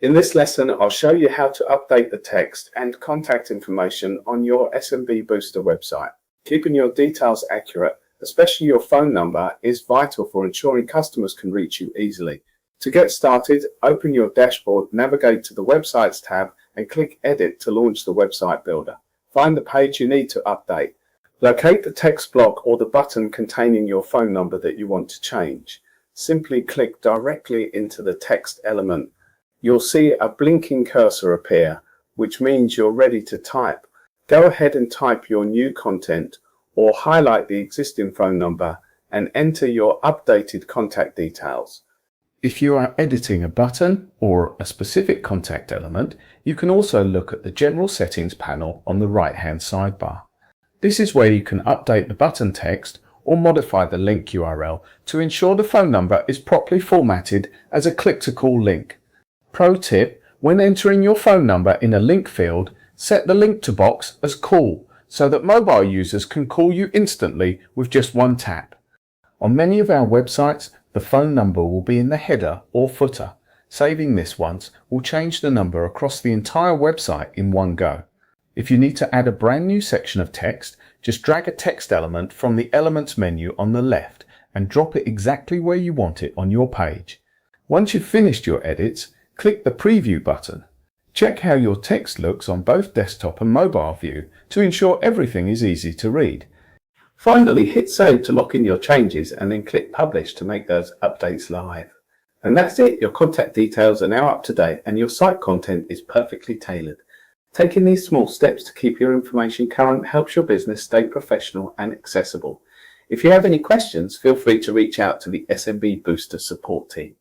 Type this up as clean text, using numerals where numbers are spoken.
In this lesson, I'll show you how to update the text and contact information on your SMB Booster website. Keeping your details accurate, especially your phone number, is vital for ensuring customers can reach you easily. To get started, open your dashboard, navigate to the Websites tab, and click Edit to launch the website builder. Find the page you need to update. Locate the text block or the button containing your phone number that you want to change. Simply click directly into the text element. You'll see a blinking cursor appear, which means you're ready to type. Go ahead and type your new content or highlight the existing phone number and enter your updated contact details. If you are editing a button or a specific contact element, you can also look at the General Settings panel on the right-hand sidebar. This is where you can update the button text or modify the link URL to ensure the phone number is properly formatted as a click-to-call link. Pro tip: when entering your phone number in a link field, set the link to box as call so that mobile users can call you instantly with just one tap. On many of our websites, the phone number will be in the header or footer. Saving this once will change the number across the entire website in one go. If you need to add a brand new section of text, just drag a text element from the Elements menu on the left and drop it exactly where you want it on your page. Once you've finished your edits, click the Preview button. Check how your text looks on both desktop and mobile view to ensure everything is easy to read. Finally, hit Save to lock in your changes and then click Publish to make those updates live. And that's it, your contact details are now up to date and your site content is perfectly tailored. Taking these small steps to keep your information current helps your business stay professional and accessible. If you have any questions, feel free to reach out to the SMB Booster support team.